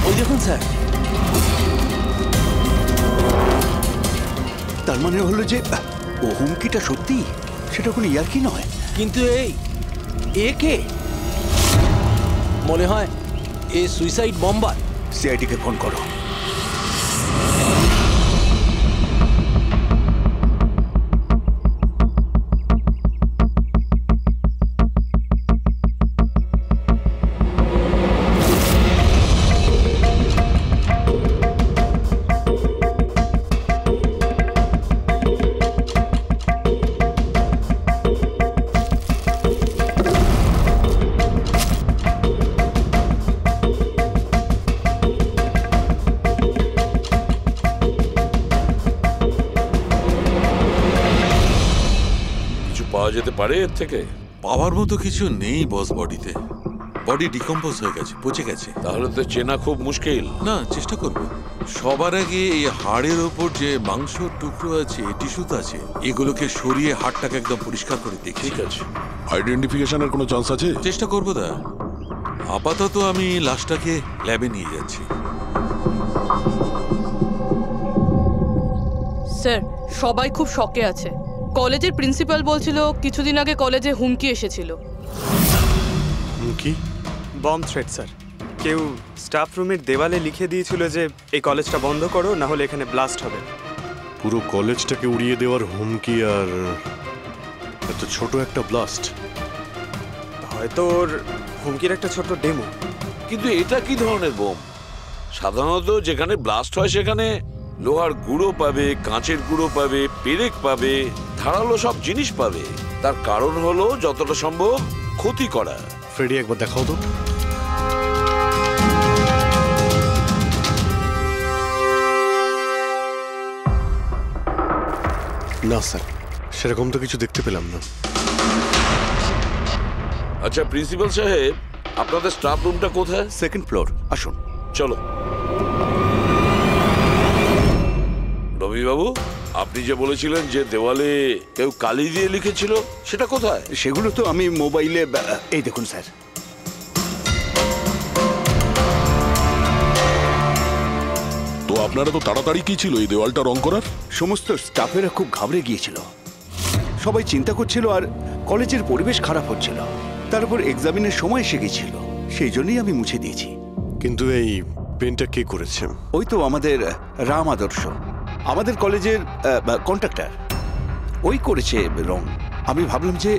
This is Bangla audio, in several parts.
ওই দেখুন স্যার, তার মানে হলো যে ও হুমকিটা সত্যি, সেটা কোনো ইয়ার্কি নয়। কিন্তু এ কে? মনে হয় এ সুইসাইড বম্বার। সিআইডিকে ফোন করো। যেতে পারে এর থেকে? পাওয়ার মতো কিছু নেই বস, বডিতে বডি ডিকম্পোজ হয়ে গেছে, পচে গেছে। তাহলে তো চেনা খুব মুশকিল। না, চেষ্টা করব। সবার আগে এই হাড়ের ওপর যে মাংসর টুকরো আছে, টিস্যুতে আছে, এগুলোকে সরিয়ে হাড়টাকে একদম পরিষ্কার করে দেখি। ঠিক আছে। আইডেন্টিফিকেশনের কোনো চান্স আছে? চেষ্টা করবো দা। আপাতত আমি লাশটাকে ল্যাবে নিয়ে যাচ্ছি। স্যার, সবাই খুব শকে আছে। কলেজের প্রিন্সিপাল বলছিল কিছুদিন আগে কলেজে হুমকি এসেছিল। হুমকি? Bomb threat sir. কেউ স্টাফ রুমের দেওয়ালে লিখে দিয়েছিল যে এই কলেজটা বন্ধ করো, না হলে এখানে ব্লাস্ট হবে। পুরো কলেজটাকে উড়িয়ে দেওয়ার হুমকি, আর এত ছোট একটা ব্লাস্ট। হয়তো ওর হুমকির একটা ছোট ডেমো। কিন্তু এটা কি ধরনের বোম? সাধারণত যেখানে ব্লাস্ট হয় সেখানে লোহার গুঁড়ো পাবে, কাঁচের গুঁড়ো পাবে, পেরেক পাবে, ধারালো সব জিনিস পাবে। তার কারণ হলো যতটা সম্ভব ক্ষতি করা। ফ্রেডি, একবার দেখাও তো। না স্যার, সেরকম তো কিছু দেখতে পেলাম না। আচ্ছা প্রিন্সিপাল সাহেব, আপনাদের স্টাফ রুমটা কোথায়? সেকেন্ড ফ্লোর, আসুন। চলো। রবিবাবু, আপনি যে বলেছিলেন যে দেওয়ালে কেউ কালি দিয়ে লিখেছিল, সেটা কোথায়? সেগুলো তো আমি মোবাইলে, এই দেখুন স্যার। তো আপনারা তো তাড়াতাড়ি কি ছিল এই দেওয়ালটা রং করার? সমস্ত স্টাফেরা খুব ঘাবড়ে গিয়েছিল, সবাই চিন্তা করছিল, আর কলেজের পরিবেশ খারাপ হচ্ছিল। তারপর এক্সামিনের সময় এসে গেছিল, সেই জন্যই আমি মুছে দিয়েছি। কিন্তু এই পেনটা কে করেছে? ওই তো আমাদের রাম আদর্শ, আমাদের কলেজের কন্ট্রাক্টর, ওই করেছে রং। আমি ভাবলাম যে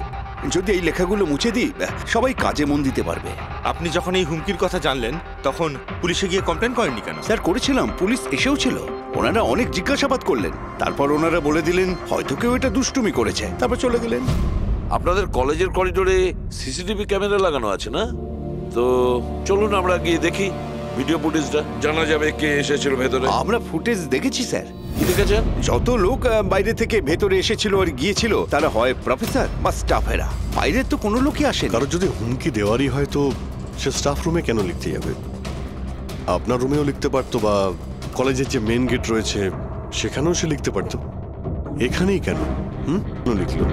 যদি এই লেখাগুলো মুছে দিই, সবাই কাজে মন দিতে পারবে। আপনি যখন এই হুমকির কথা জানলেন তখন পুলিশে গিয়ে কমপ্লেন করেননি কেন? স্যার, করেছিলাম, পুলিশ এসেও ছিল। ওনারা অনেক জিজ্ঞাসাবাদ করলেন, তারপর ওনারা বলে দিলেন হয়তো কেউ এটা দুষ্টুমি করেছে, তারপর চলে গেলেন। আপনাদের কলেজের করিডোরে সিসিটিভি ক্যামেরা লাগানো আছে না? তো চলুন আমরা গিয়ে দেখি ভিডিও ফুটেজটা, জানা যাবে কে এসেছিল ভেতরে। আমরা ফুটেজ দেখেছি স্যার। কি দেখেছেন? যত লোক বাইরে থেকে ভেতরে এসেছিল আর গিয়েছিল, তারা হয় প্রফেসর বা স্টাফেরা, বাইরের তো কোনো লোকই আসেনি। কারণ যদি হুমকি দেওয়ারই হয় তো সে স্টাফ রুমে কেন লিখতে যাবে? আপনার রুমেও লিখতে পারতো, বা কলেজের যে মেন গেট রয়েছে সেখানেও সে লিখতে পারতো। এখানেই কেন লিখলো?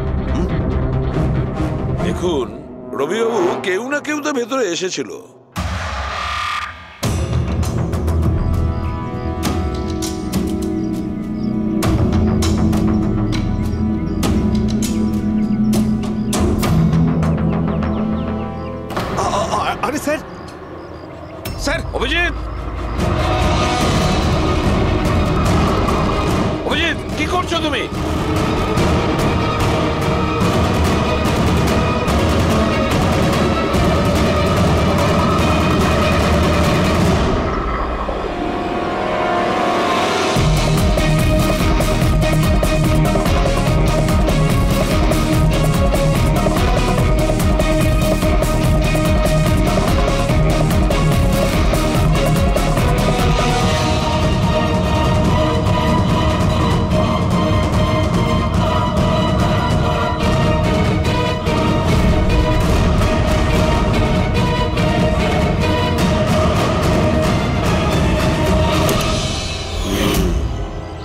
দেখুন রবিবাবু, কেউ না কেউ তো ভেতরে এসেছিল। আরে স্যার, স্যার! অভিজিৎ, অভিজিৎ, কি করছো তুমি?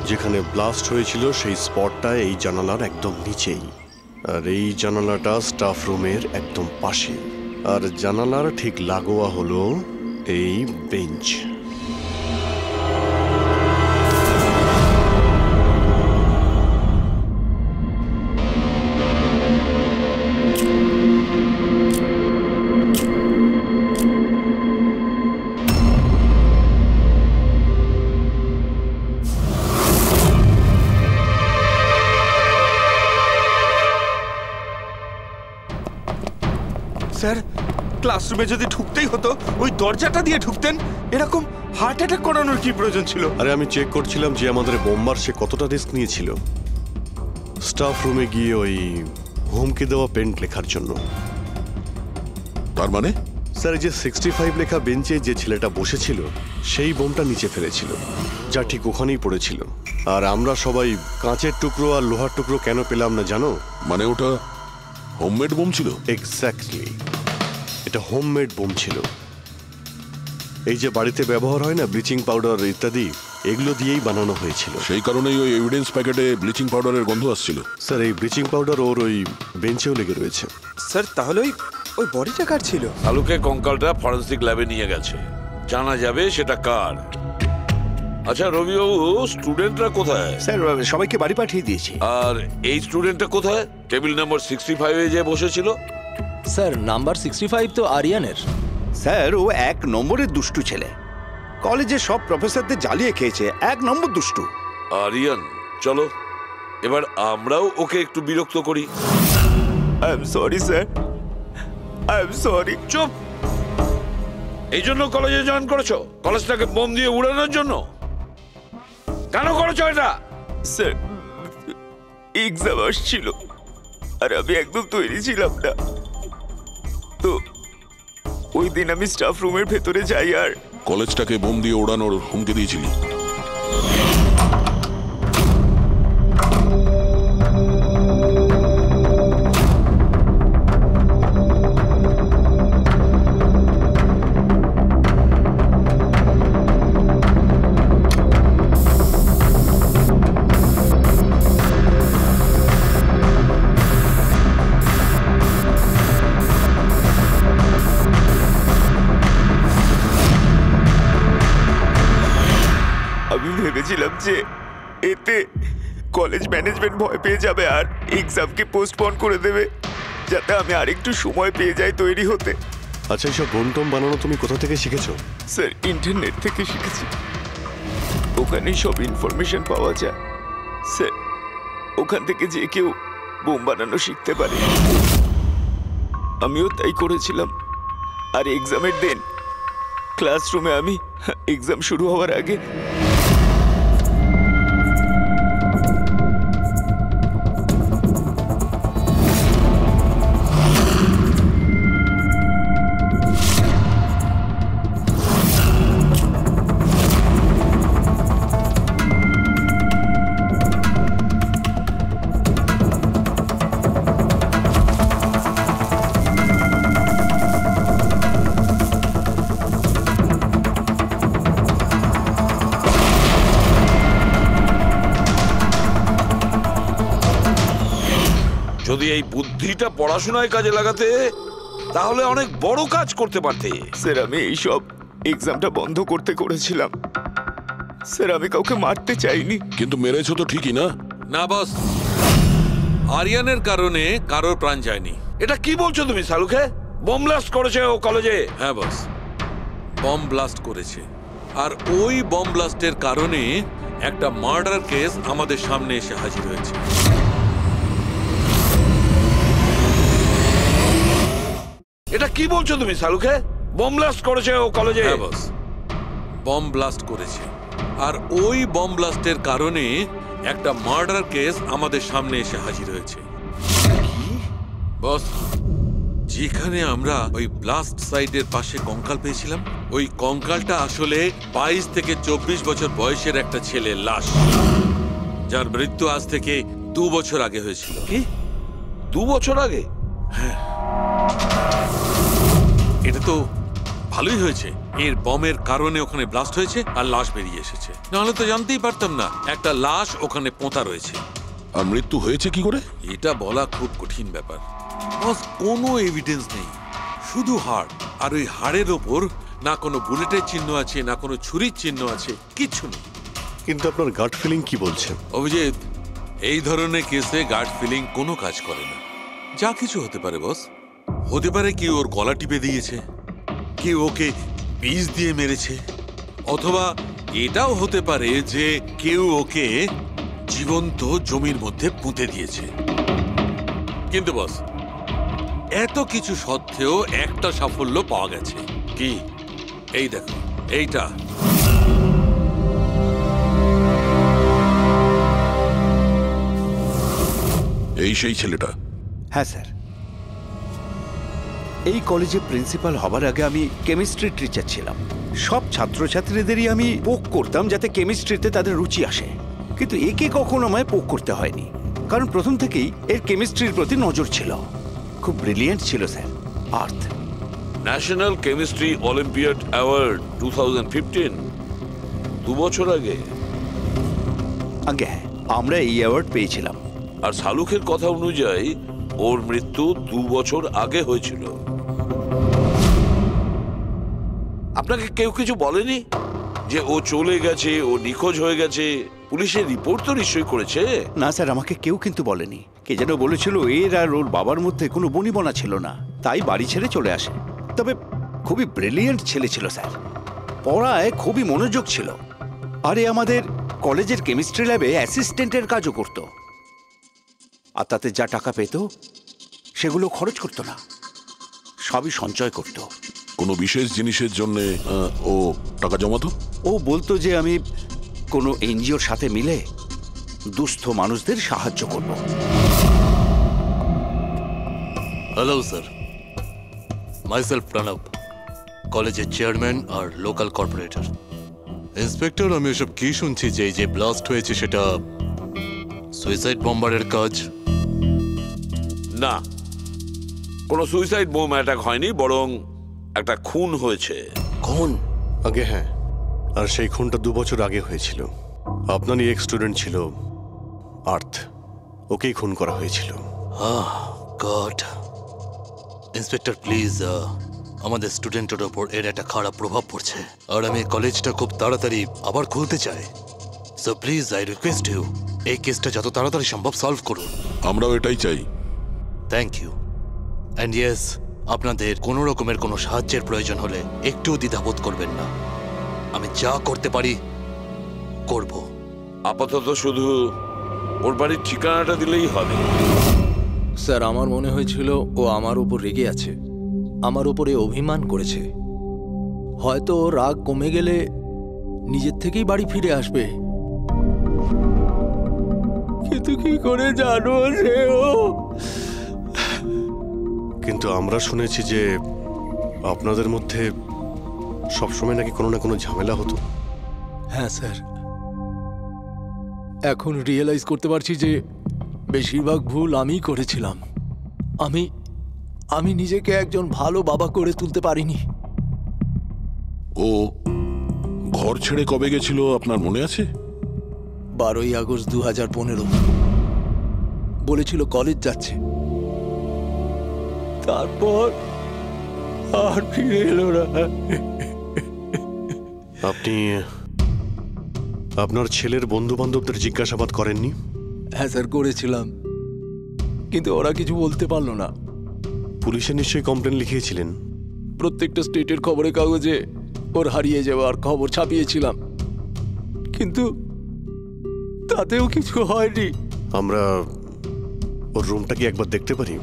যেখানে ব্লাস্ট হয়েছিল সেই স্পটটা এই জানালার একদম নিচেই। আর এই জানালাটা স্টাফ রুমের একদম পাশে, আর জানালার ঠিক লাগোয়া হলো এই বেঞ্চ। স্যার, ক্লাসরুমে যদি ঢুকতেই হতো ওই দরজাটা দিয়ে ঢুকতেন। এরকম হার্ট অ্যাটাক করানোর কি প্রয়োজন ছিল? আরে আমি চেক করছিলাম যে আমাদের বোম্বার সে কতটা রিস্ক নিয়েছিল স্টাফ রুমে গিয়ে ওই হুমকি দেওয়া পেন্ট লেখার জন্য। তার মানে স্যার, এই যে 65 লেখা বেঞ্চে যে ছেলেটা বসেছিল সেই বোমটা নিচে ফেলেছিল, যা ঠিক ওখানেই পড়েছিল। আর আমরা সবাই কাঁচের টুকরো আর লোহার টুকরো কেন পেলাম না জানো? মানে ওটা হোমমেড বোম ছিল? এক্স্যাক্টলি, এটা হোমমেড বোম ছিল। এই যে বাড়িতে ব্যবহার হয় না ব্লিচিং পাউডার ইত্যাদি, এগুলো দিয়েই বানানো হয়েছিল। সেই কারণেই ওই এভিডেন্স প্যাকেটে ব্লিচিং পাউডারের গন্ধ আসছিল। স্যার, এই ব্লিচিং পাউডার ওর ওই বেঞ্চেও লেগে রয়েছে। স্যার, তাহলে ওই বডিটা কার ছিল? শালুকে কঙ্কালটা ফরেন্সিক ল্যাবে নিয়ে গেছে, জানা যাবে সেটা কার। আচ্ছা রবিবাবু, স্টুডেন্টরা কোথায়? স্যার, সবাইকে বাড়ি পাঠিয়ে দিয়েছি। আর এই স্টুডেন্টটা কোথায়? টেবিল নাম্বার 65-এ যে বসেছিল। স্যার নাম্বার 65 তো আরিয়ানের। স্যার, ও 1 নম্বরের দুষ্টু ছেলে। কলেজে সব প্রফেসরদের জ্বালিয়ে খেয়েছে, 1 নম্বর দুষ্টু। আরিয়ান, চলো এবার আমরাও ওকে একটু বিরক্ত করি। I am sorry sir, I am sorry. চুপ! এই জন্য কলেজে জয়েন করেছো? কলেজটাকে বোম দিয়ে উড়ানোর জন্য? কেন করেছো এটা? স্যার, এক্সাম আসছিল আর আমি একদম তৈরি ছিলাম না। তো ওই দিন আমি স্টাফ রুমের ভেতরে যাই আর কলেজটাকে বোম দিয়ে ওড়ানোর হুমকি দিয়েছিলি? ভেবেছিলাম যে এতে কলেজ ম্যানেজমেন্ট ভয় পেয়ে যাবে আর এক্সামকে পোস্টপোন করে দেবে, যাতে আমি আরেকটু সময় পেয়ে যাই তৈরি হতে। আচ্ছা, এইসব বোম টোম বানানো তুমি কোথা থেকে শিখেছো? স্যার, ইন্টারনেট থেকে শিখেছি। ওখানেই সব ইনফরমেশন পাওয়া যায়। স্যার, ওখান থেকে যে কেউ বোম বানানো শিখতে পারে। আমিও তাই করেছিলাম। আর এক্সামের দিন ক্লাসরুমে আমি এক্সাম শুরু হওয়ার আগে যদি এই বুদ্ধিটা পড়াশোনায় কাজে লাগাতে তাহলে অনেক বড় কাজ করতে পারতে। স্যার, আমি এইসব এক্সামটা বন্ধ করতে করেছিলাম। স্যার, আমি কাউকে মারতে চাইনি। কিন্তু মেরেছো তো ঠিকই না? না বস, আরিয়ানের কারণে কারোর প্রাণ যায়নি। এটা কি বলছো তুমি শালুকে? বোম ব্লাস্ট করেছে ও কলেজে? হ্যাঁ বস, বম ব্লাস্ট করেছে। আর ওই বম ব্লাস্টের কারণে একটা মার্ডার কেস আমাদের সামনে এসে হাজির হয়েছে। এটা কি বলছো তুমি শালুকে? বোম ব্লাস্ট করেছে ও কলেজে? হ্যাঁ বস, বম ব্লাস্ট করেছে। আর ওই বম ব্লাস্টের কারণে একটা মার্ডার কেস আমাদের সামনে এসে হাজির হয়েছে। বস, যেখানে আমরা ওই ব্লাস্ট সাইটের পাশে কঙ্কাল পেয়েছিলাম, ওই কঙ্কালটা আসলে 22 থেকে 24 বছর বয়সের একটা ছেলের লাশ, যার মৃত্যু আজ থেকে 2 বছর আগে হয়েছিল। কি 2 বছর আগে? হ্যাঁ, এটা তো ভালোই হয়েছে। এর বমের কারণে ওখানে ব্লাস্ট হয়েছে আর লাশ বেরিয়ে এসেছে। নাহলে তো জানতেই পারতাম না একটা লাশ ওখানে পোঁতা রয়েছে। আর মৃত্যু হয়েছে কি করে? এটা বলা খুব কঠিন ব্যাপার বস। কোনো এভিডেন্স নেই, শুধু হাড়। আর ওই হাড়ের ওপর না কোনো বুলেটের চিহ্ন আছে, না কোনো ছুরির চিহ্ন আছে, কিচ্ছু নেই। কিন্তু আপনার গাট ফিলিং কি বলছে? অভিজিৎ, এই ধরনের কেসে গার্ড ফিলিং কোনো কাজ করে না। যা কিছু হতে পারে বস। হতে পারে কেউ ওর গলা টিপে দিয়েছে, কেউ ওকে বিষ দিয়ে মেরেছে, অথবা এটাও হতে পারে যে কেউ ওকে জীবন্ত জমির মধ্যে পুঁতে দিয়েছে। কিন্তু বস, এত কিছু সত্ত্বেও একটা সাফল্য পাওয়া গেছে। কি? এই দেখো, এইটা। এই সেই ছেলেটা? হ্যাঁ স্যার, এই কলেজে প্রিন্সিপাল হবার আগে আমি কেমিস্ট্রি টিচার ছিলাম। সব ছাত্রছাত্রীদেরই আমি পোক করতাম যাতে কেমিস্ট্রিতে তাদের রুচি আসে, কিন্তু একে কখনো আমায় পোক করতে হয়নি, কারণ প্রথম থেকেই এর কেমিস্ট্রির প্রতি নজর ছিল। খুব ব্রিলিয়েন্ট ছিল স্যার। আর্থ ন্যাশনাল কেমিস্ট্রি অলিম্পিয়াড অ্যাওয়ার্ড 2015, 2 বছর আগে। আগে হ্যাঁ, আমরা এই অ্যাওয়ার্ড পেয়েছিলাম। আর শালুখের কথা অনুযায়ী ওর মৃত্যু 2 বছর আগে হয়েছিল। আপনাকে কেউ কিছু বলেনি যে ও চলে গেছে, ও নিখোঁজ হয়ে গেছে? পুলিশের রিপোর্ট তো নিশ্চয়ই করেছে। না স্যার, আমাকে কেউ কিন্তু বলেনি। কে যেন বলেছিল এর আর ওর বাবার মধ্যে কোনো বনিবনা ছিল না, তাই বাড়ি ছেড়ে চলে আসে। তবে খুবই ব্রিলিয়েন্ট ছেলে ছিল স্যার, পড়ায় খুবই মনোযোগ ছিল। আরে আমাদের কলেজের কেমিস্ট্রি ল্যাবে অ্যাসিস্ট্যান্টের কাজও করত, আর তাতে যা টাকা পেত সেগুলো খরচ করতো না, সবই সঞ্চয় করত। কোনো বিশেষ জিনিসের জন্য ও টাকা জমাতো? ও বলতো যে আমি কোনো এনজিওর সাথে মিলে দুস্থ মানুষদের সাহায্য করব। হ্যালো স্যার, মাইসেলফ প্রণব, কলেজের চেয়ারম্যান আর লোকাল কর্পোরেটর। ইন্সপেক্টর, আমি এসব কি শুনছি যে এই যে ব্লাস্ট হয়েছে সেটা সুইসাইড বম্বারের কাজ? না, কোনো সুইসাইড বোম অ্যাটাক হয়নি, বরং একটা খুন হয়েছে। খুন? আগে হ্যাঁ, আর সেই খুনটা 2 বছর আগে হয়েছিল। আপনারই এক স্টুডেন্ট ছিল আর্থ, ওকেই খুন করা হয়েছিল। গড। ইন্সপেক্টর প্লিজ, আমাদের স্টুডেন্টের ওপর এর একটা খারাপ প্রভাব পড়ছে, আর আমি কলেজটা খুব তাড়াতাড়ি আবার খুলতে চাই। So please I request you, এই কেসটা যত তাড়াতাড়ি সম্ভব সলভ করুন। আমরাও এটাই চাই। Thank you. অ্যান্ড ইয়েস, আপনাদের কোনো রকমের কোনো সাহায্যের প্রয়োজন হলে একটুও দ্বিধাবোধ করবেন না, আমি যা করতে পারি করব। আপাতত শুধু ওর বাড়ির ঠিকানাটা দিলেই হবে। স্যার, আমার মনে হয়েছিল ও আমার উপর রেগে আছে, আমার উপরে অভিমান করেছে। হয়তো রাগ কমে গেলে নিজের থেকেই বাড়ি ফিরে আসবে, কিন্তু কি করে জানো সেও? কিন্তু আমরা শুনেছি যে আপনাদের মধ্যে সবসময় নাকি কোনো না কোনো ঝামেলা হতো। হ্যাঁ স্যার, এখন রিয়েলাইজ করতে পারছি যে বেশিরভাগ ভুল আমিই করেছিলাম। আমি নিজেকে একজন ভালো বাবা করে তুলতে পারিনি। ও ঘর ছেড়ে কবে গেছিল আপনার মনে আছে? 12ই আগস্ট 2015। বলেছিল কলেজ যাচ্ছে, তারপর আর ফিরে এলো না। আপনি আপনার ছেলের বন্ধু বান্ধবদের জিজ্ঞাসাবাদ করেননি? হ্যাঁ স্যার, করেছিলাম, কিন্তু ওরা কিছু বলতে পারলো না। পুলিশে নিশ্চয়ই কমপ্লেন লিখিয়েছিলেন? প্রত্যেকটা স্টেটের খবরের কাগজে ওর হারিয়ে যাওয়ার খবর ছাপিয়েছিলাম, কিন্তু তাতেও কিছু হয়নি। আমরা ওর রুমটা কি একবার দেখতে পারি?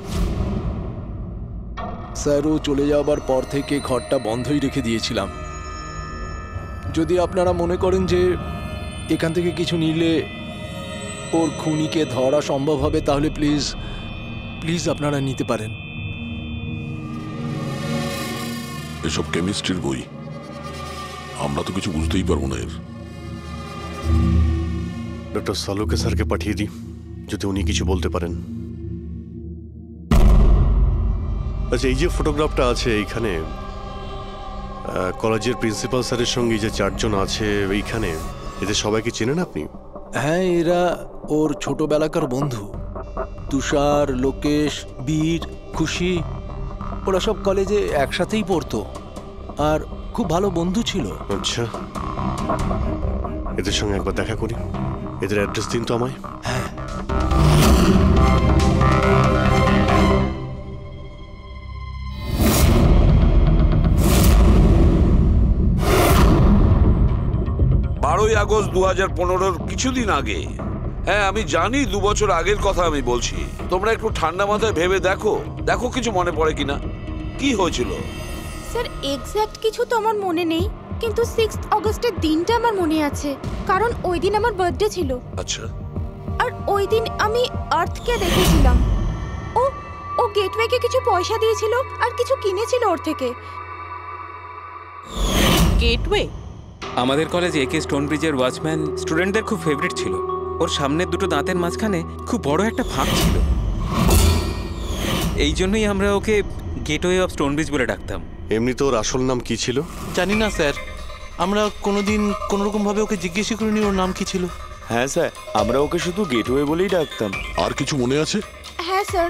স্যার, ও চলে যাওয়ার পর থেকে ঘরটা বন্ধই রেখে দিয়েছিলাম। যদি আপনারা মনে করেন যে এখান থেকে কিছু নিলে ওর খুনিকে ধরা সম্ভব হবে, তাহলে প্লিজ প্লিজ আপনারা নিতে পারেন। এসব কেমিস্ট্রির বই, আমরা তো কিছু বুঝতেই পারবো না এর। ডক্টর সালুকে স্যারকে পাঠিয়ে দিই, যদি উনি কিছু বলতে পারেন। আচ্ছা, এই যে ফটোগ্রাফটা আছে এইখানে, কলেজের প্রিন্সিপাল স্যারের সঙ্গে যে 4 জন আছে এইখানে, এদের সবাইকে চেনেন আপনি? হ্যাঁ, এরা ওর ছোটবেলাকার বন্ধু। তুষার, লোকেশ, বীর, খুশি, ওরা সব কলেজে একসাথেই পড়তো আর খুব ভালো বন্ধু ছিল। আচ্ছা, এদের সঙ্গে একবার দেখা করি। এদের অ্যাড্রেস দিন তো আমায়। হ্যাঁ, আগস্ট 2015 কিছুদিন আগে। হ্যাঁ আমি জানি 2 বছর আগের কথা আমি বলছি। তোমরা একটু ঠান্ডা মাথায় ভেবে দেখো, দেখো কিছু মনে পড়ে কিনা, কি হয়েছিল। স্যার এক্স্যাক্ট কিছু তো আমার মনে নেই, কিন্তু 6 অগস্টের দিনটা আমার মনে আছে, কারণ ওই দিন আমার বার্থডে ছিল। আচ্ছা। আর ওই দিন আমি আর্থকে দেখেছিলাম। ও গেটওয়েকে কিছু পয়সা দিয়েছিল আর কিছু কিনেছিল ওর থেকে। গেটওয়ে? আমাদের কলেজে একে স্টোনব্রিজের ওয়াচম্যান স্টুডেন্টদের খুব ফেভারিট ছিল। ওর সামনের দুটো দাঁতের মাঝখানে খুব বড় একটা ফাঁক ছিল, এই জন্যই আমরা ওকে গেটওয়ে অফ স্টোনব্রিজ বলে ডাকতাম। এমনি তো ওর আসল নাম কি ছিল? জানি না স্যার, আমরা কোনোদিন কোনোরকম ভাবে ওকে জিজ্ঞেস করিনি ওর নাম কি ছিল। হ্যাঁ স্যার, আমরা ওকে শুধু গেটওয়ে বলেই ডাকতাম। আর কিছু মনে আছে? হ্যাঁ স্যার,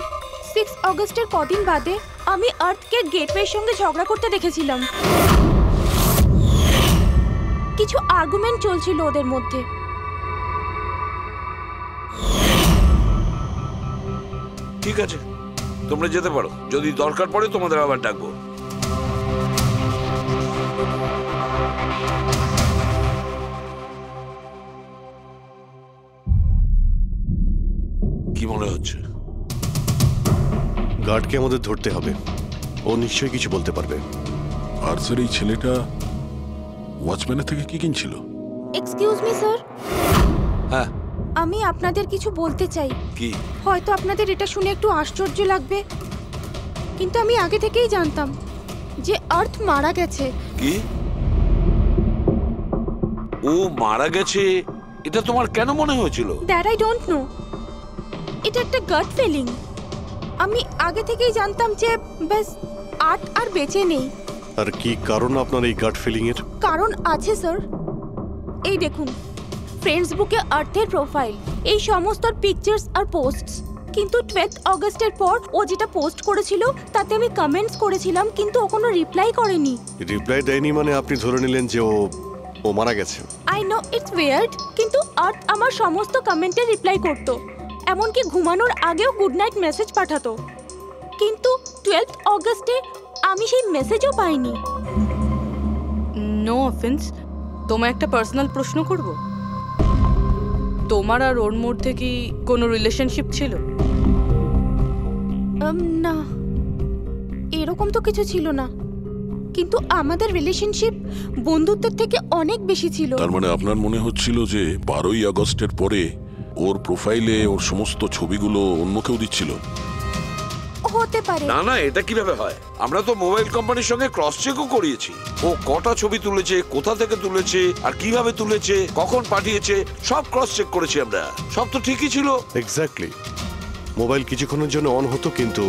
6 অগস্টের কদিন বাদে আমি আর্থকে গেটওয়ের সঙ্গে ঝগড়া করতে দেখেছিলাম। কিছু আর্গুমেন্ট চলছিল ওদের মধ্যে। ঠিক আছে, তোমরা যেতে পারো, যদি দরকার পড়ে তোমাদের আবার ডাকবো। কি মনে হচ্ছে? গার্ডকে আমাদের ধরতে হবে, ও নিশ্চয়ই কিছু বলতে পারবে। আর স্যার এই ছেলেটা ওয়াচম্যানের থেকে কি কিনছিল? Excuse me sir. হ্যাঁ, আমি আপনাদের কিছু বলতে চাই। কি? হয়তো আপনাদের এটা শুনে একটু আশ্চর্য লাগবে, কিন্তু আমি আগে থেকেই জানতাম যে আর্থ মারা গেছে। কি? ও মারা গেছে এটা তোমার কেন মনে হয়েছিল? দ্যাট আই ডোন্ট নো, এটা একটা গাট ফিলিং। আমি আগে থেকেই জানতাম যে ব্যাস আর্থ আর বেঁচে নেই। আর কি কারণ আপনার এই গাট ফিলিং এর? কারণ আছে স্যার, এই দেখুন ফ্রেন্ডস বুকে আর্থের প্রোফাইল, এই সমস্ত পিকচার্স আর পোস্টস। কিন্তু 12 অগস্টের পর ও যেটা পোস্ট করেছিল তাতে আমি কমেন্টস করেছিলাম, কিন্তু ও কোনো রিপ্লাই করেনি। রিপ্লাই দেয়নি মানে আপনি ধরে নিলেন যে ও মারা গেছে? আই নো ইটস উইয়ার্ড, কিন্তু আর্থ আমার সমস্ত কমেন্টে রিপ্লাই করতো, এমনকি ঘুমানোর আগেও গুড নাইট মেসেজ পাঠাতো। কিন্তু 12 অগস্টে আমি সেই মেসেজও পাইনি। নো অফেন্স, তোমায় একটা পার্সোনাল প্রশ্ন করব। তোমার আর ওর মধ্যে কি কোনো রিলেশনশিপ ছিল? না, এরকম তো কিছু ছিল না, কিন্তু আমাদের রিলেশনশিপ বন্ধুত্বের থেকে অনেক বেশি ছিল। তার মানে আপনার মনে হচ্ছিল যে 12ই আগস্টের পরে ওর প্রোফাইলে ওর সমস্ত ছবিগুলো অন্য কেউ দিচ্ছিল? হতে পারে। না না, এটা কিভাবে হয়? আমরা তো মোবাইল কোম্পানির সঙ্গে ক্রস চেকও করিয়েছি। ও কটা ছবি তুলেছে, কোথা থেকে তুলেছে, আর কিভাবে তুলেছে, কখন পাঠিয়েছে, সব ক্রস চেক করেছি আমরা। সব তো ঠিকই ছিল। এক্স্যাক্টলি, মোবাইল কিছুক্ষণের জন্য অন হতো, কিন্তু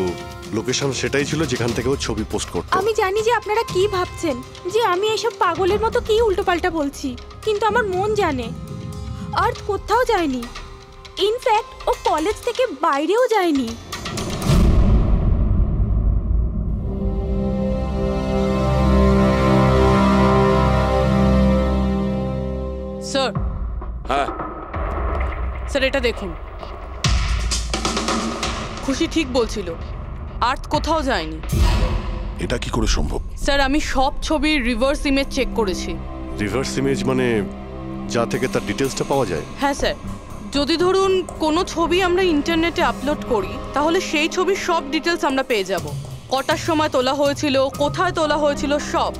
লোকেশন সেটাই ছিল যেখান থেকে ও ছবি পোস্ট করতো। আমি জানি যে আপনারা কি ভাবছেন, যে আমি এসব পাগলের মতো কি উল্টোপাল্টা বলছি, কিন্তু আমার মন জানে আর্থ কোথাও যায়নি। ইনফ্যাক্ট ও কলেজ থেকে বাইরেও যায়নি। স্যার। হ্যাঁ স্যার, এটা দেখুন, খুশি ঠিক বলছিল, আর্থ কোথাও যায়নি। এটা কি করে সম্ভব? স্যার, আমি সব ছবির রিভার্স ইমেজ চেক করেছি। রিভার্স ইমেজ মানে যা থেকে তার ডিটেলসটা পাওয়া যায়? হ্যাঁ স্যার, যদি ধরুন কোনো ছবি আমরা ইন্টারনেটে আপলোড করি, তাহলে সেই ছবির সব ডিটেলস আমরা পেয়ে যাব। কটার সময় তোলা হয়েছিল, কোথায় তোলা হয়েছিল, সব।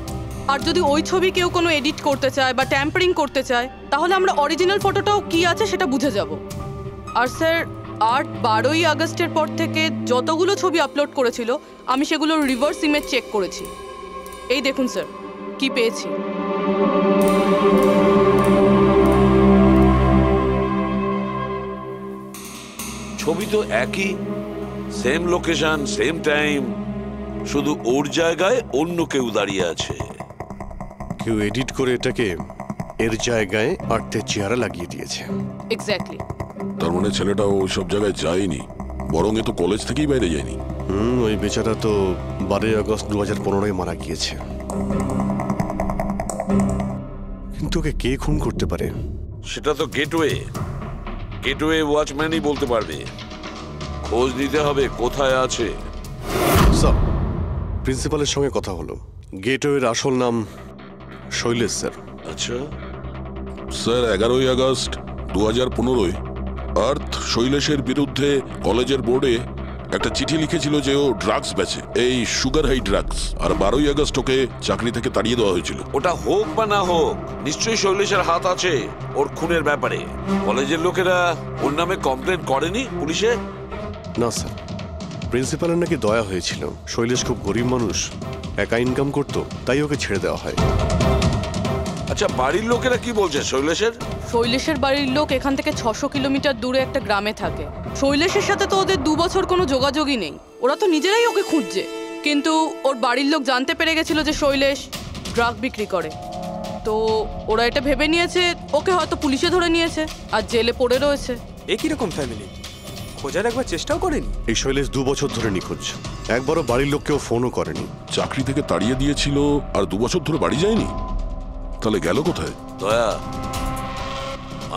আর যদি ওই ছবি কেউ কোনো এডিট করতে চায় বা ট্যাম্পারিং করতে চায়, তাহলে আমরা অরিজিনাল ফটোটাও কি আছে সেটা বুঝে যাব। আর স্যার, আর্ট 12ই আগস্টের পর থেকে যতগুলো ছবি আপলোড করেছিল, আমি সেগুলোর রিভার্স ইমেজ চেক করেছি। এই দেখুন স্যার, কি পেয়েছি। ছবি তো একই, সেম লোকেশন, সেম টাইম, শুধু ওর জায়গায় অন্য কেউ দাঁড়িয়ে আছে। কেউ এডিট করে এটাকে এর জায়গায় আর্থের চেহারা লাগিয়ে দিয়েছে। এক্স্যাক্টলি। তার মানে ছেলেটা ওই সব জায়গায় যায়নি, বরং এ তো কলেজ থেকেই বাইরে যায়নি। ওই বেচারা তো 12 আগস্ট 2015 মারা গিয়েছে। কিন্তু ওকে কে খুন করতে পারে? সেটা তো গেটওয়ে ওয়াচম্যানই বলতে পারবে। খোঁজ নিতে হবে কোথায় আছে। স্যার, প্রিন্সিপালের সঙ্গে কথা হলো। গেটওয়ের আসল নাম শৈলেশ স্যার। আচ্ছা স্যার, 11 আগস্ট 2015 আর্থ শৈলেশের বিরুদ্ধে কলেজের বোর্ডে একটা চিঠি লিখেছিল যে ও ড্রাগস বেচে, এই সুগার হাই ড্রাগস। আর 12 আগস্ট ওকে চাকরি থেকে তাড়িয়ে দেওয়া হয়েছিল। ওটা হোক বা না হোক, নিশ্চয়ই শৈলেশের হাত আছে ওর খুনের ব্যাপারে। কলেজের লোকেরা ওর নামে কমপ্লেন করেনি পুলিশে? না স্যার, প্রিন্সিপালের নাকি দয়া হয়েছিল। শৈলেশ খুব গরিব মানুষ, একা ইনকাম করতো, তাই ওকে ছেড়ে দেওয়া হয়। আচ্ছা, বাড়ির লোকেরা কি বলছে শৈলেশের? শৈলেশের বাড়ির লোক এখান থেকে 600 কিলোমিটার দূরে একটা গ্রামে থাকে। শৈলেশের সাথে তো ওদের 2 বছর কোনো যোগাযোগই নেই। ওরা তো নিজেরাই ওকে খুঁজছে। কিন্তু ওর বাড়ির লোক জানতে পেরে গেছিল যে শৈলেশ ড্রাগ বিক্রি করে। তো ওরা এটা ভেবে নিয়েছে ওকে হয়তো পুলিশে ধরে নিয়েছে আর জেলে পড়ে রয়েছে। এ কিরকম ফ্যামিলি? খোঁজার একবার চেষ্টাও করেনি? এই শৈলেশ 2 বছর ধরে নিখোঁজ। একবারও বাড়ির লোককেও ফোনও করেনি। চাকরি থেকে তাড়িয়ে দিয়েছিল আর 2 বছর ধরে বাড়ি যায়নি। তাহলে গেল কোথায়? দয়া,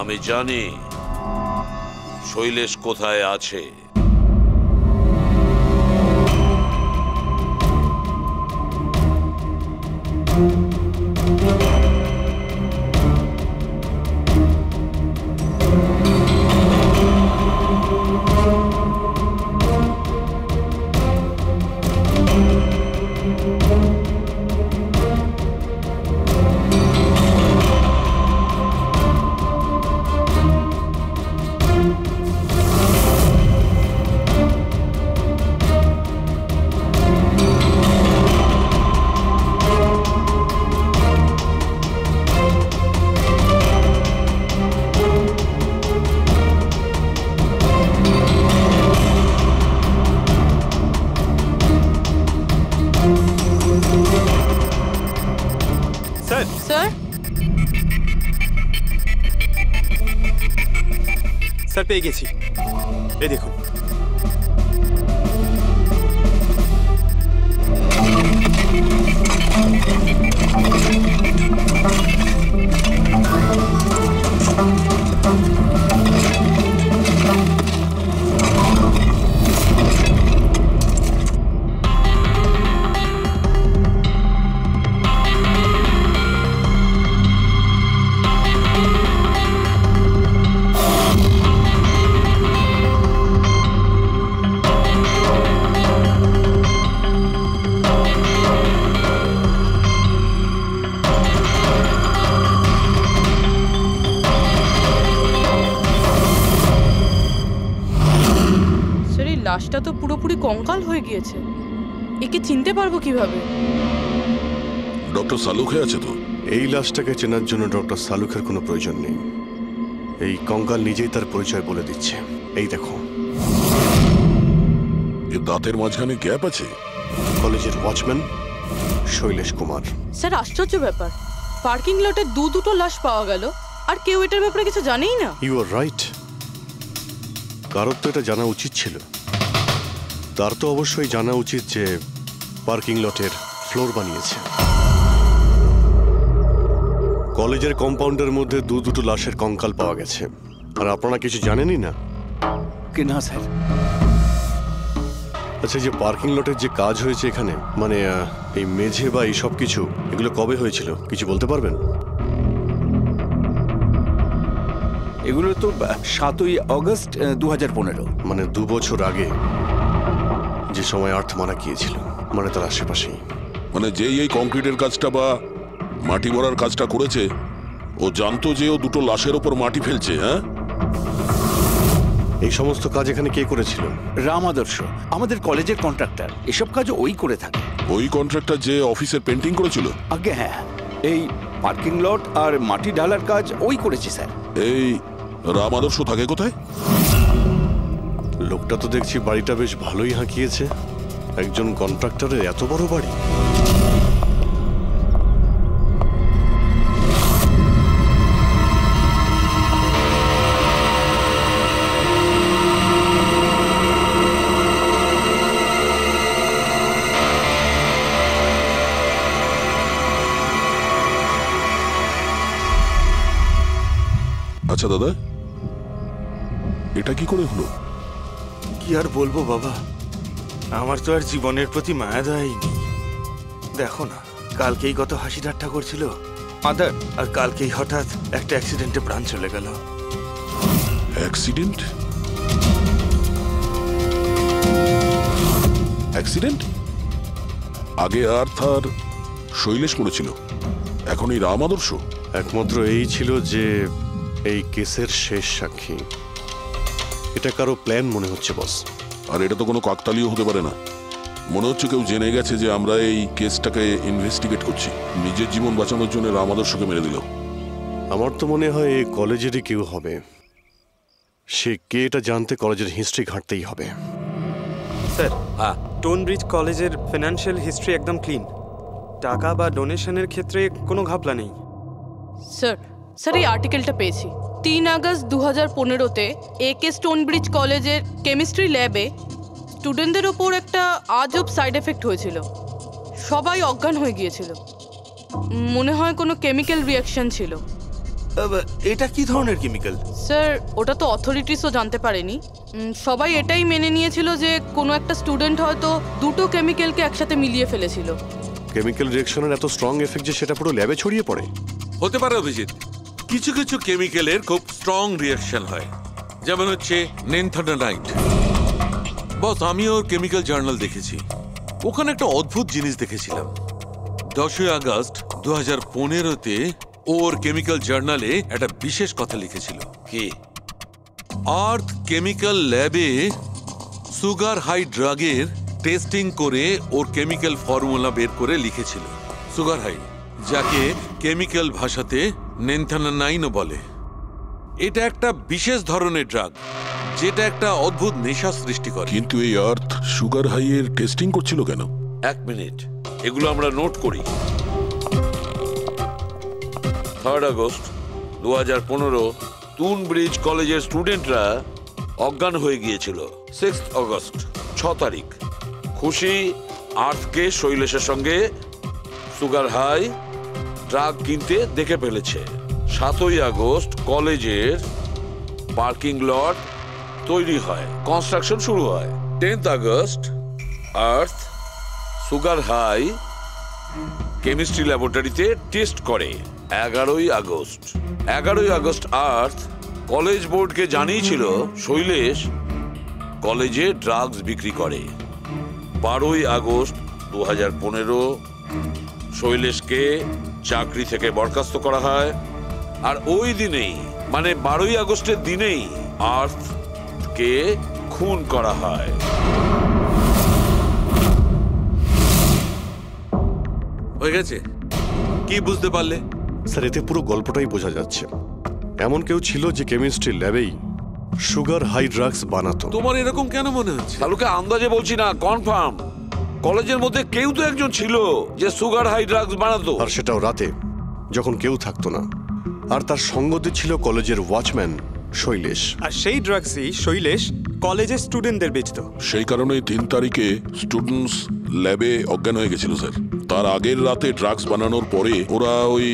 আমি জানি শৈলেশ কোথায় আছে। স্যার, পেয়ে গেছি। এই দেখুন। লাশটা তো পুরোপুরি কঙ্কাল হয়ে গিয়েছে। একে চিনতে পারবো কিভাবে? ডক্টর সালুখে আছে তো? এই লাশটাকে চেনার জন্য ডক্টর সালুখের কোনো প্রয়োজন নেই। এই কঙ্কাল নিজেই তার পরিচয় বলে দিচ্ছে। এই দেখো, এর দাঁতের মাঝখানে গ্যাপ আছে। কলেজের ওয়াচম্যান শৈলেশ কুমার। স্যার, আশ্চর্য ব্যাপার, পার্কিং লটে দুটো লাশ পাওয়া গেল আর কেউ এটার ব্যাপারে কিছু জানেই না। You are right. কারোর তো এটা জানা উচিত ছিল। তার তো অবশ্যই জানা উচিত যে পার্কিং লটের ফ্লোর বানিয়েছে। কলেজের কম্পাউন্ডের মধ্যে দুটো লাশের কঙ্কাল পাওয়া গেছে, আর আপনারা কিছু জানেনই না? কি না স্যার। আচ্ছা, যে পার্কিং লটের যে কাজ হয়েছে এখানে, মানে এই মেঝে বা এই সব কিছু, এগুলো কবে হয়েছিল কিছু বলতে পারবেন? এগুলো তো 7ই আগস্ট 2015। মানে 2 বছর আগে, যে সময় আর্থ মারা গিয়েছিল, মানে তার আশেপাশেই। মানে যেই এই কংক্রিটের কাজটা বা মাটি ভরার কাজটা করেছে, ও জানতো যে ও দুটো লাশের ওপর মাটি ফেলছে। হ্যাঁ, এই সমস্ত কাজ এখানে কে করেছিল? রাম আদর্শ, আমাদের কলেজের কন্ট্রাক্টর। এসব কাজ ওই করে থাকে। ওই কন্ট্রাক্টর যে অফিসের পেন্টিং করেছিল? আগে হ্যাঁ, এই পার্কিং লট আর মাটি ঢালার কাজ ওই করেছে স্যার। এই রাম আদর্শ থাকে কোথায়? লোকটা তো দেখছি বাড়িটা বেশ ভালোই হাঁকিয়েছে। একজন কন্ট্রাক্টরের এত বড় বাড়ি। আচ্ছা দাদা, এটা কি করে হলো? কি আর বলবো বাবা, আমার তো আর জীবনের প্রতি মায়া দয়াই নেই। দেখো না, কালকেই কত হাসি ঠাট্টা করছিল মাদার, আর কালকেই হঠাৎ একটা অ্যাক্সিডেন্টে প্রাণ চলে গেল। অ্যাক্সিডেন্ট? অ্যাক্সিডেন্ট? আগে আর্থ আর শৈলেশ মরেছিল, এখন এই রাম আদর্শ। একমাত্র এই ছিল যে এই কেসের শেষ সাক্ষী। এটা কারো প্ল্যান মনে হচ্ছে বস। আর এটা তো কোনো কাকতালীয় হতে পারে না। মনে হচ্ছে কেউ জেনে গেছে যে আমরা এই কেসটাকে ইনভেস্টিগেট করছি, নিজের জীবন বাঁচানোর জন্য রাম আদর্শকে মেরে দিল। আমার তো মনে হয় এই কলেজেরই কেউ হবে। সে কে এটা জানতে কলেজের হিস্ট্রি ঘাঁটতেই হবে। স্যার, স্টোনব্রিজ কলেজের ফিনান্সিয়াল হিস্ট্রি একদম ক্লিন। টাকা বা ডোনেশনের ক্ষেত্রে কোনো ঘাপলা নেই। স্যার এই আর্টিকেলটা পেয়েছি। 3 আগস্ট 2015-তে AK স্টোনব্রিজ কলেজের কেমিস্ট্রি ল্যাবে স্টুডেন্টদের ওপর একটা আজব সাইড এফেক্ট হয়েছিল। সবাই অজ্ঞান হয়ে গিয়েছিল। মনে হয় কোনো কেমিক্যাল রিয়াকশন ছিল। এটা কি ধরনের কেমিক্যাল? স্যার ওটা তো অথরিটিসও জানতে পারেনি। সবাই এটাই মেনে নিয়েছিল যে কোনো একটা স্টুডেন্ট হয়তো দুটো কেমিক্যালকে একসাথে মিলিয়ে ফেলেছিল। কেমিক্যাল রিঅ্যাকশনের এত স্ট্রং এফেক্ট যে সেটা পুরো ল্যাবে ছড়িয়ে পড়ে। হতে পারে অভিজিৎ, কিছু কিছু কেমিক্যালের খুব স্ট্রং রিয়াকশন হয়, যেমন হচ্ছে নেনথানাইট। বস, আমি ওর কেমিক্যাল জার্নাল দেখেছি, ওখানে একটা অদ্ভুত জিনিস দেখেছিলাম। 10 আগস্ট 2015-তে ওর কেমিক্যাল জার্নালে একটা বিশেষ কথা লিখেছিল। কি? আর্থ কেমিক্যাল ল্যাবে সুগার হাই ড্রাগের টেস্টিং করে ওর কেমিক্যাল ফর্মুলা বের করে লিখেছিল সুগার হাই, যাকে কেমিক্যাল ভাষাতে নেনথানাইনও বলে। এটা একটা বিশেষ ধরনের ড্রাগ যেটা একটা অদ্ভুত নেশা সৃষ্টি করে। কিন্তু এই আর্থ সুগার হাইয়ের টেস্টিং করছিল কেন? 1 মিনিট, এগুলো আমরা নোট করি। 3 আগস্ট 2015 স্টোনব্রিজ কলেজের স্টুডেন্টরা অজ্ঞান হয়ে গিয়েছিল। 6 আগস্ট 6 তারিখ খুশি আর্থকে শৈলেশের সঙ্গে সুগার হাই ড্রাগ কিনতে দেখে ফেলেছে। 7 আগস্ট কলেজের পার্কিং লট তৈরি হয়, কনস্ট্রাকশন শুরু হয়। 10 আগস্ট আর্থ সুগার হাই কেমিস্ট্রি ল্যাবরেটরিতে টেস্ট করে। 11 আগস্ট আর্থ কলেজ বোর্ডকে জানিয়েছিল শৈলেশ কলেজে ড্রাগস বিক্রি করে। 12 আগস্ট 2015 শৈলেশকে চাকরি থেকে বরখাস্ত করা হয়। আর ওই দিনেই, মানে 12 আগস্টের দিনেই আর্থকে খুন করা হয়। হয়ে গেছে? কি বুঝতে পারলে? স্যার এতে পুরো গল্পটাই বোঝা যাচ্ছে। এমন কেউ ছিল যে কেমিস্ট্রি ল্যাবেই সুগার হাই ড্রাগস বানাতো। তোমার এরকম কেন মনে হচ্ছে? তাহলে আন্দাজে বলছি না, কনফার্ম কলেজের মধ্যে কেউ তো একজন ছিল যে সুগার হাই ড্রাগস বানাতো। আর সেটাও রাতে, যখন কেউ থাকতো না। আর তার সঙ্গতে ছিল কলেজের ওয়াচম্যান শৈলেশ। আর সেই ড্রাগসই শৈলেশ কলেজের স্টুডেন্টদের বেচতো। সেই কারণে 3 তারিখে স্টুডেন্টস ল্যাবে অজ্ঞান হয়ে গেছিল স্যার। তার আগের রাতে ড্রাগস বানানোর পরে ওরা ওই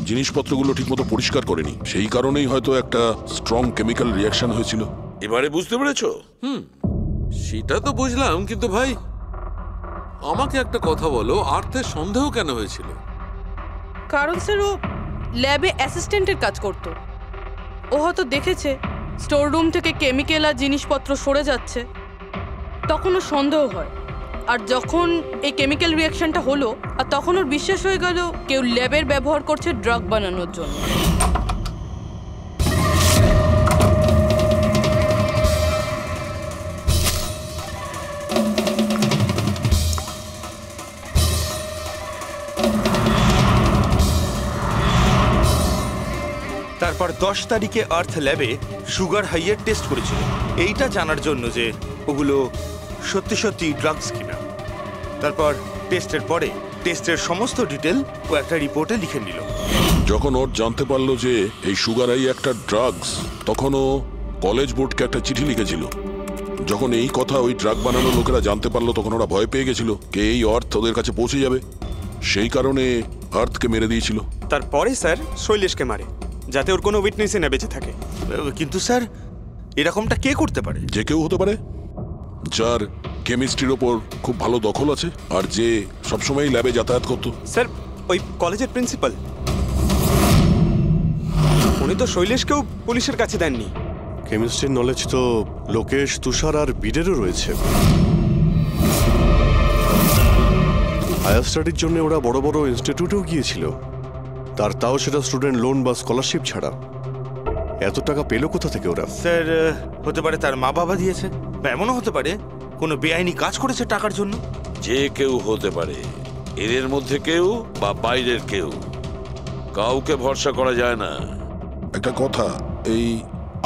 জিনিসপত্রগুলো ঠিকমতো পরিষ্কার করেনি, সেই কারণেই হয়তো একটা স্ট্রং কেমিক্যাল রিয়াকশন হয়েছিল। এবারে বুঝতে পেরেছো? সেটা তো বুঝলাম, কিন্তু ভাই আমাকে একটা কথা বলো, আর্থের সন্দেহ কেন হয়েছিল? কারণ স্যার ও ল্যাবে অ্যাসিস্ট্যান্টের কাজ করত। ও হয়তো দেখেছে স্টোর রুম থেকে কেমিক্যাল আর জিনিসপত্র সরে যাচ্ছে, তখন ওর সন্দেহ হয়। আর যখন এই কেমিক্যাল রিয়াকশনটা হলো, আর তখন ওর বিশ্বাস হয়ে গেল কেউ ল্যাবের ব্যবহার করছে ড্রাগ বানানোর জন্য। তারপর 10 তারিখে আর্থ ল্যাবে সুগার হাইয়ের টেস্ট করেছিল, এইটা জানার জন্য যে ওগুলো সত্যি সত্যি ড্রাগস কিনা। তারপর টেস্টের পরে টেস্টের সমস্ত ডিটেল ও একটা রিপোর্টে লিখে নিল। যখন ওর জানতে পারলো যে এই সুগার হাই একটা ড্রাগস, তখন ও কলেজ বোর্ডকে একটা চিঠি লিখেছিল। যখন এই কথা ওই ড্রাগ বানানোর লোকেরা জানতে পারলো, তখন ওরা ভয় পেয়ে গেছিল কে এই আর্থ ওদের কাছে পৌঁছে যাবে, সেই কারণে আর্থকে মেরে দিয়েছিল। তারপরে স্যার শৈলেশকে মারে, যাতে ওর কোনো উইটনেসই না বেঁচে থাকে। কিন্তু স্যার এরকমটা কে করতে পারে? যে কেউ হতে পারে, যার কেমিস্ট্রির ওপর খুব ভালো দখল আছে আর যে সবসময় ল্যাবে যাতায়াত করতো। স্যার ওই কলেজের প্রিন্সিপাল, উনি তো শৈলেশকেও পুলিশের কাছে দেননি। কেমিস্ট্রির নলেজ তো লোকেশ, তুষার আর বীরেরও রয়েছে। হায়ার স্টাডির জন্য ওরা বড় বড় ইনস্টিটিউটেও গিয়েছিল, তাও সেটা স্টুডেন্ট লোন বা স্কলারশিপ ছাড়া। এত টাকা পেলো কোথা থেকে ওরা? স্যার হতে পারে তার মা বাবা দিয়েছে, বা এমনও হতে পারে কোনো বেআইনি কাজ করেছে টাকার জন্য। যে কেউ হতে পারে, এদের মধ্যে কেউ বা বাইরের কেউ, কাউকে ভরসা করা যায় না। একটা কথা, এই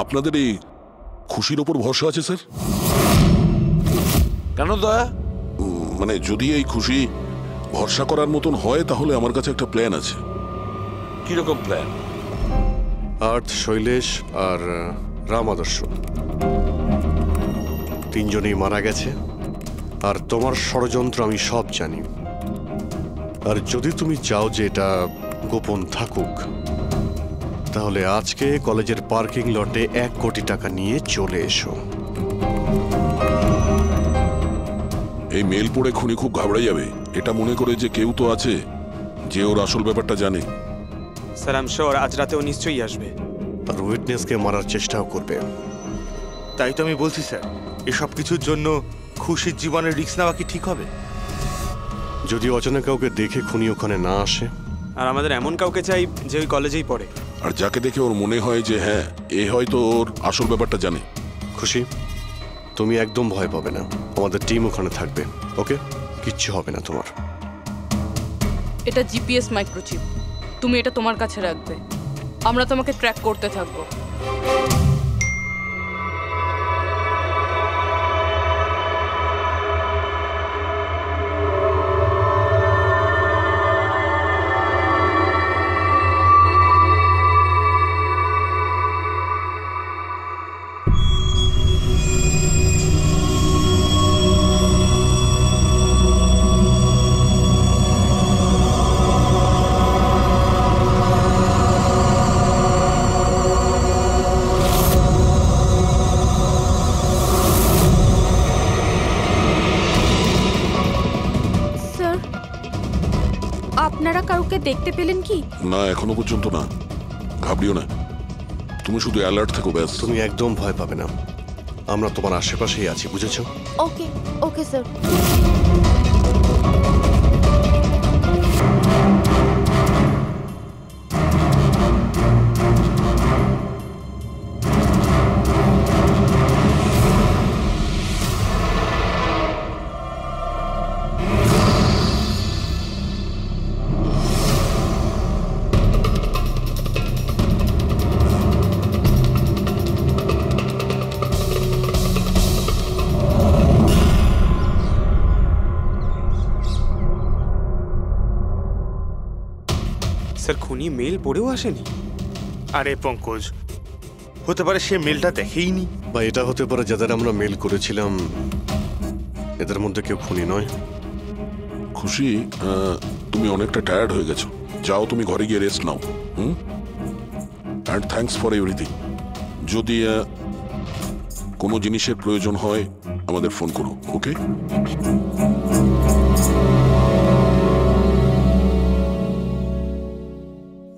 আপনাদের এই খুশির ওপর ভরসা আছে স্যার? কেন দয়া? মানে যদি এই খুশি ভরসা করার মতন হয় তাহলে আমার কাছে একটা প্ল্যান আছে। কিরকম প্ল্যান? আর্থ, শৈলেশ আর রাম আদর্শ তিনজনেই মারা গেছে, আর তোমার ষড়যন্ত্র আমি সব জানি। আর যদি তুমি চাও যে এটা গোপন থাকুক, তাহলে আজকে কলেজের পার্কিং লটে 1 কোটি টাকা নিয়ে চলে এসো। এই মেল পড়ে খুনি খুব ঘাবড়ে যাবে, এটা মনে করে যে কেউ তো আছে যে ওর আসল ব্যাপারটা জানে। স্যার আই এম শিওর আজ রাতেও নিশ্চয়ই আসবে। আর উইটনেসকে মারার চেষ্টাও করবে। তাই তো আমি বলছি স্যার, এসব কিছুর জন্য খুশির জীবনের রিস্ক নেওয়া কি ঠিক হবে? যদি অচেনা কাউকে দেখে খুনি ওখানে না আসে। আর আমাদের এমন কাউকে চাই যে ওই কলেজেই পড়ে, আর যাকে দেখে ওর মনে হয় যে হ্যাঁ এ হয়তো ওর আসল ব্যাপারটা জানে। খুশি, তুমি একদম ভয় পাবে না, আমাদের টিম ওখানে থাকবে। ওকে, কিচ্ছু হবে না তোমার। এটা জিপিএস মাইক্রোচিপ, তুমি এটা তোমার কাছে রাখবে, আমরা তোমাকে ট্র্যাক করতে থাকবো। আপনারা কাউকে দেখতে পেলেন কি? না, এখনো পর্যন্ত না। ঘাবড়িও না, তুমি শুধু অ্যালার্ট থেকো ব্যাস। তুমি একদম ভয় পাবে না, আমরা তোমার আশেপাশেই আছি, বুঝেছো? ওকে ওকে স্যার। স্যার খুনি মেল পড়েও আসেনি? আরে পঙ্কজ, হতে পারে সে মেলটা দেখেইনি, বা এটা হতে পারে যাদের আমরা মেল করেছিলাম এদের মধ্যে কেউ খুনি নয়। খুশি, তুমি অনেকটা টায়ার্ড হয়ে গেছো, যাও তুমি ঘরে গিয়ে rest now. And thanks for everything. যদি কোনো জিনিসের প্রয়োজন হয় আমাদের ফোন করো, ওকে?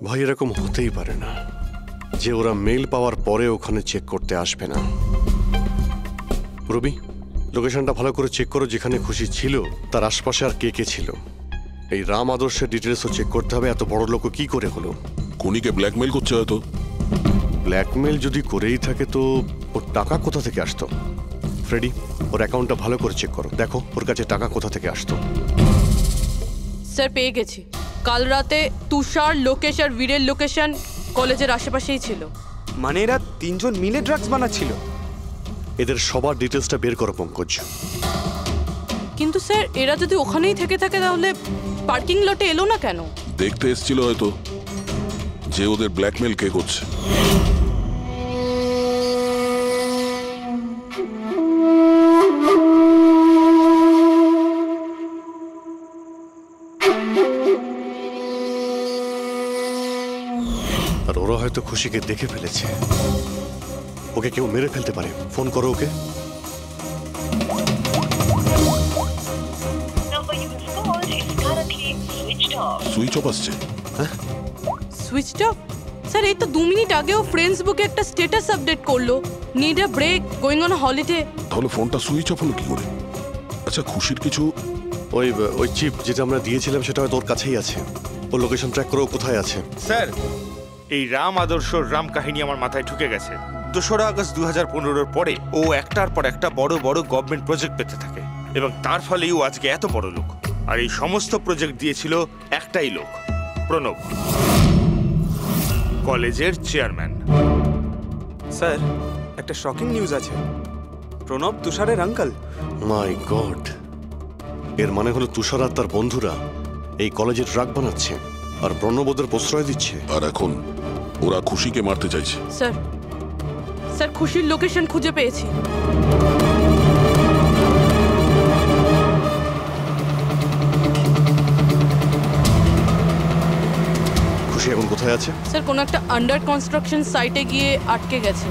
ভাই এরকম হতেই পারে না যে ওরা মেল পাওয়ার পরে ওখানে চেক করতে আসবে না। রবি, লোকেশনটা ভালো করে চেক করো, যেখানে খুশি ছিল তার আশপাশে আর কে কে ছিল। এই রাম আদর্শের ডিটেলসও চেক করতে হবে, এত বড় লোক কি করে হলো। খুনিকে ব্ল্যাকমেল করছে হয়তো। ব্ল্যাকমেল যদি করেই থাকে তো ওর টাকা কোথা থেকে আসতো? ফ্রেডি, ওর অ্যাকাউন্টটা ভালো করে চেক করো, দেখো ওর কাছে টাকা কোথা থেকে আসতো। স্যার পেয়ে গেছি, কাল রাতে তুষার, লোকেশ আর বীরের লোকেশন কলেজের আশেপাশেই ছিল। মানে এরা তিনজন মিলে ড্রাগস বানাচ্ছিল? এদের সবার ডিটেলসটা বের করো পঙ্কজ। কিন্তু স্যার এরা যদি ওখানেই থেকে থাকে তাহলে পার্কিং লটে এলো না কেন? দেখতে এসেছিল হয়তো যে ওদের ব্ল্যাকমেল কে করছে। আর ওরা হয়তো খুশিকে দেখে ফেলেছে। ওকে কেউ মেরে ফেলতে পারে। ফোন করো ওকে। সুইচ অফ আসছে। Switched off? স্যার এই তো 2 মিনিট আগেও ফেসবুকে একটা স্ট্যাটাস আপডেট করলো, need a break, going on holiday. তাহলে ফোনটা সুইচ অফ হলো কি করে? আচ্ছা, খুশির কিছু ওই চিপ যেটা আমরা দিয়েছিলাম সেটা হয়তো ওর কাছেই আছে। ও লোকেশন ট্র্যাক করে ও কোথায় আছে। স্যার, এই রাম আদর্শর রাম কাহিনী আমার মাথায় ঢুকে গেছে। 2রা আগস্ট 2015-র পরে ও একটার পর একটা বড় বড় গভর্নমেন্ট প্রজেক্ট পেতে থাকে এবং তার ফলেই ও আজকে এত বড় লোক। আর এই সমস্ত প্রজেক্ট দিয়েছিল একটাই লোক, প্রণব, কলেজের চেয়ারম্যান। স্যার, একটা শকিং নিউজ আছে। প্রণব তুষারের আঙ্কেল। মাই গড, এর মানে হলো তুষার আর তার বন্ধুরা এই কলেজে ট্রাক বানাচ্ছে আর প্রণব ওদের প্রশ্রয় দিচ্ছে। আর এখন ওরা খুশিকে মারতে চাইছে। স্যার, স্যার খুশির লোকেশন খুঁজে পেয়েছি। খুশি এখন কোথায় আছে? স্যার কোনো একটা আন্ডার কনস্ট্রাকশন সাইটে গিয়ে আটকে গেছে।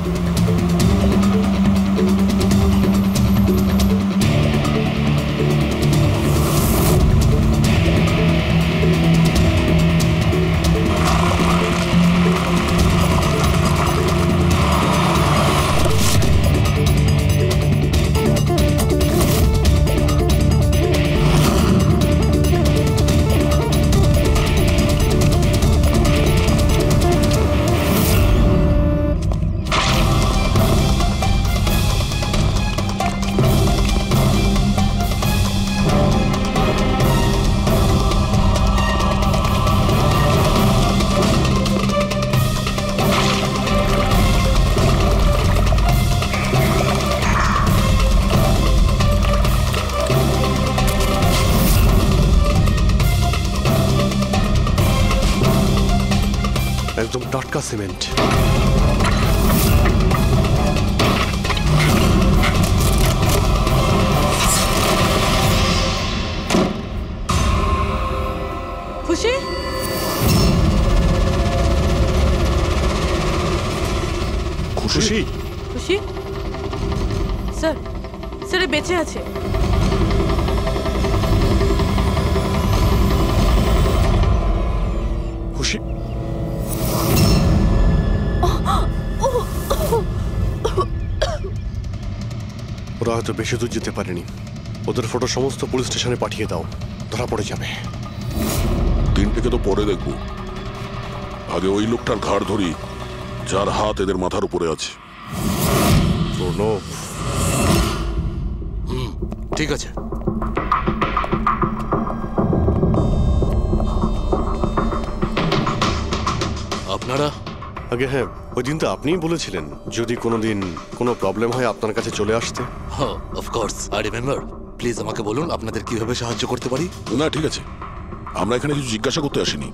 একদম টাটকা সিমেন্ট। খুশি? খুশি? খুশি? স্যার, স্যার এ বেঁচে আছে। খুশি? ওরা হয়তো বেশি দূর যেতে পারেনি। ওদের ফটো সমস্ত পুলিশ স্টেশনে পাঠিয়ে দাও, ধরা পড়ে যাবে। 3টেকে তো পরে দেখবো, আগে ওই লোকটার ঘাড় ধরি যার হাত এদের মাথার উপরে আছে। প্রণব। ঠিক আছে। আপনারা? আগে হ্যাঁ, ওই দিন তো আপনিই বলেছিলেন যদি কোনোদিন কোনো প্রবলেম হয় আপনার কাছে চলে আসতে। হ্যাঁ, অফকোর্স আই রিমেম্বার। প্লিজ আমাকে বলুন আপনাদের কিভাবে সাহায্য করতে পারি। না ঠিক আছে, আমরা এখানে কিছু জিজ্ঞাসা করতে আসিনি,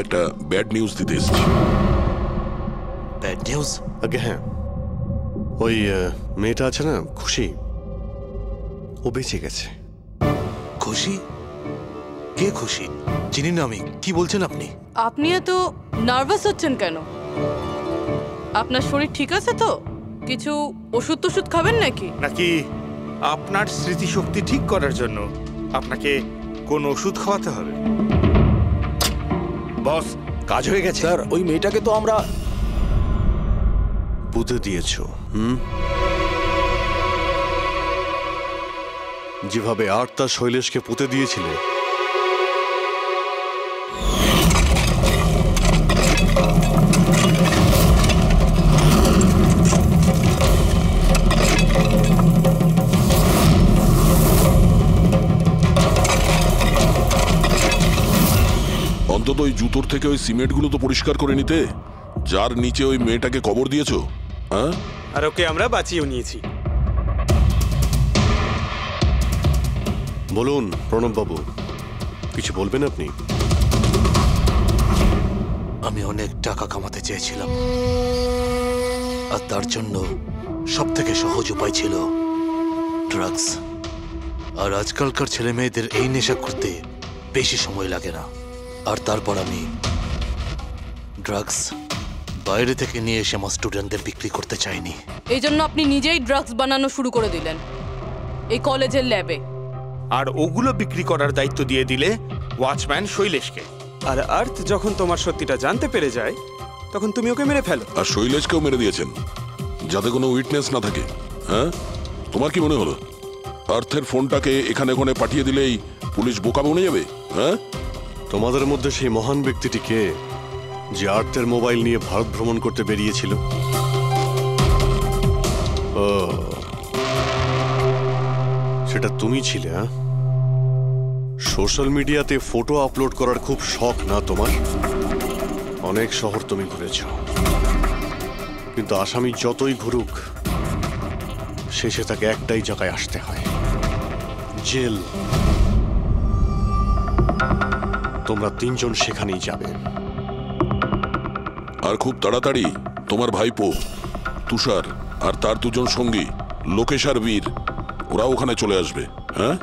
একটা ব্যাড নিউজ দিতে এসেছি। Bad news? আগে হ্যাঁ, ওই মেয়েটা আছে না খুশি, ও বেঁচে গেছে। খুশি? কে খুশি? চিনি না আমি। কি বলছেন আপনি? আপনি এত নার্ভাস হচ্ছেন কেন? আপনার শরীর ঠিক আছে তো? কিছু ওষুধ টষুধ খাবেন নাকি? নাকি আপনার স্মৃতিশক্তি ঠিক করার জন্য আপনাকে কোন ওষুধ খাওয়াতে হবে? বস, কাজ হয়ে গেছে। স্যার, ওই মেয়েটাকে তো আমরা পুঁতে দিয়েছো। যেভাবে আর্তা শৈলেশকে পুঁতে দিয়েছিলে, অন্তত ওই জুতোর থেকে ওই সিমেন্টগুলো তো পরিষ্কার করে নিতে, যার নিচে ওই মেয়েটাকে কবর দিয়েছো। হ্যাঁ, আর ওকে আমরা বাঁচিয়েও নিয়েছি। বলুন প্রণব বাবু, কিছু বলবেন আপনি? আমি অনেক টাকা কামাতে চেয়েছিলাম, আর তার জন্য সব থেকে সহজ উপায় ছিল ড্রাগস। আর আজকালকার ছেলে মেয়েদের এই নেশা করতে বেশি সময় লাগে না। আর তারপর আমি ড্রাগস বাইরে থেকে নিয়ে এসে আমার স্টুডেন্টদের বিক্রি করতে চাইনি। এই জন্য আপনি নিজেই ড্রাগস বানানো শুরু করে দিলেন এই কলেজের ল্যাবে। আর ওগুলো বিক্রি করার দায়িত্ব দিয়ে দিলে ওয়াচম্যান শৈলেশকে। আর আর্থ যখন তোমার সত্যিটা জানতে পেরে যায় তখন তুমি ওকে মেরে ফেলো। আর শৈলেশকেও মেরে দিয়েছেন যাতে কোনো উইটনেস না থাকে। হ্যাঁ, তোমার কি মনে হলো আর্থের ফোনটাকে এখানে ওখানে পাঠিয়ে দিলেই পুলিশ বোকা বনে যাবে? হ্যাঁ, তোমাদের মধ্যে সেই মহান ব্যক্তিটি কে যে আর্থের মোবাইল নিয়ে ভারত ভ্রমণ করতে বেরিয়েছিল? ও, সেটা তুমি ছিলে? হ্যাঁ, সোশ্যাল মিডিয়াতে ফটো আপলোড করার খুব শখ না তোমার? অনেক শহর তুমি ঘুরেছ, কিন্তু আসামি যতই ঘুরুক শেষে তাকে একটাই জায়গায় আসতে হয়, জেল। তোমরা তিনজন সেখানেই যাবে। আর খুব তাড়াতাড়ি তোমার ভাইপো তুষার আর তার দুজন সঙ্গী লোকেশ আর বীর ওরা ওখানে চলে আসবে। হ্যাঁ,